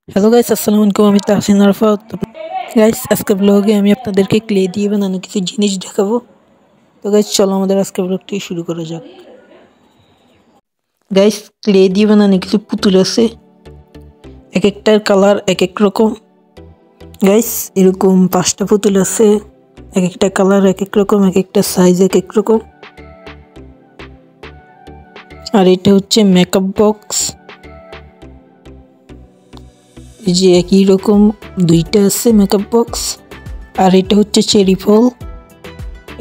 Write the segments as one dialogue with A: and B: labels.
A: Hello guys, अस्सलाम वालेकुम। আমি তাহসিন আরাফাত। গাইস, আজকের ব্লগে আমি আপনাদেরকে ক্লে দিয়ে বানানো কিছু জিনিস দেখাবো। তো গাইস, চলো আমাদের আজকের ব্লগটি শুরু করা যাক। গাইস, ক্লে দিয়ে বানানো কিছু পুতুল আছে, এক একটার কালার এক এক রকম। গাইস, এরকম 5টা পুতুল আছে, এক একটা কালার এক এক রকম, এক একটা সাইজ এক এক রকম। আর এটা হচ্ছে মেকআপ বক্স, এই যে একই রকম দুইটা আছে মেকআপ বক্স। আর এটা হচ্ছে চেরি ফল,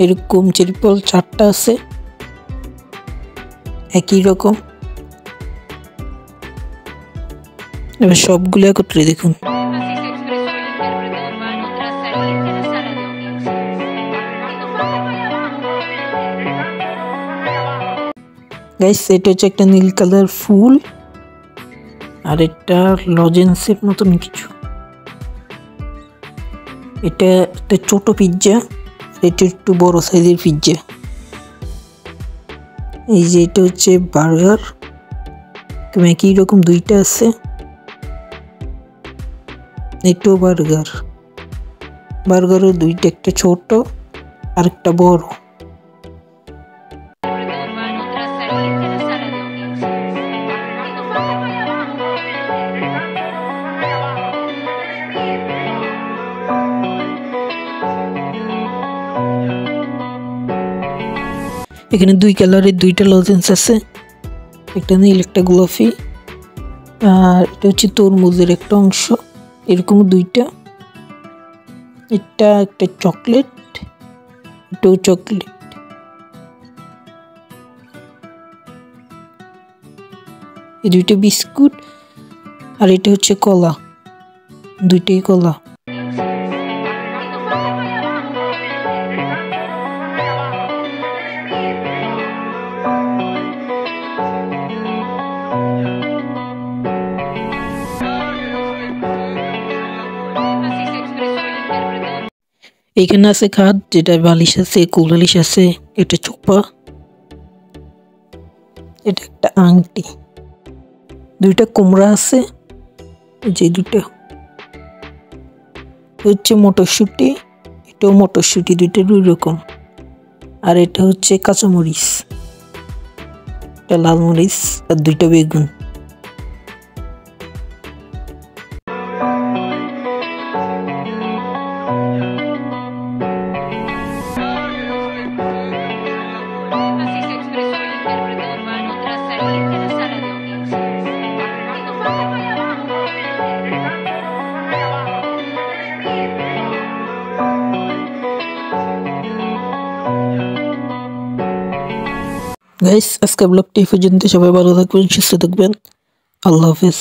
A: এরকম চেরি ফল 4টা আছে একই রকম। এবার সবগুলো একত্রে দেখুন। গাইস, এটা হচ্ছে একটা নীল কালার ফুল, আর এটা লজেন্সের মতন কিছু। এটা একটা ছোট পিৎজা, এটা একটু বড় সাইজের পিৎজা। এই যে এটা হচ্ছে বার্গার, একই রকম দুইটা আছে। এটাও বার্গার, বার্গারও দুইটা, একটা ছোট আর একটা বড়। এখানে দুই কালারের দুইটা লজেন্স আছে, একটা নীল একটা গোলাপি। আর এটা হচ্ছে তরমুজের একটা অংশ, এরকম দুইটা। এটা একটা চকলেট, এটাও চকলেট। এই দুইটা বিস্কুট, আর এটা হচ্ছে কলা, দুইটাই কলা। এখানে আছে খাট, যেটা বালিশ আছে, কোলবালিশ আছে। এটা চোপা, এটা একটা আংটি। দুইটা কুমড়া আছে, যে দুইটা হচ্ছে মটরশুঁটি, এটাও মটরশুঁটি, দুইটা দুই রকম। আর এটা হচ্ছে কাঁচামরিচ, এটা লাল মরিচ, আর দুইটা বেগুন। গাইস, আজকে ব্লগটি এই পর্যন্ত। সবাই ভালো থাকবেন, সুস্থ থাকবেন। আল্লাহ হাফেজ।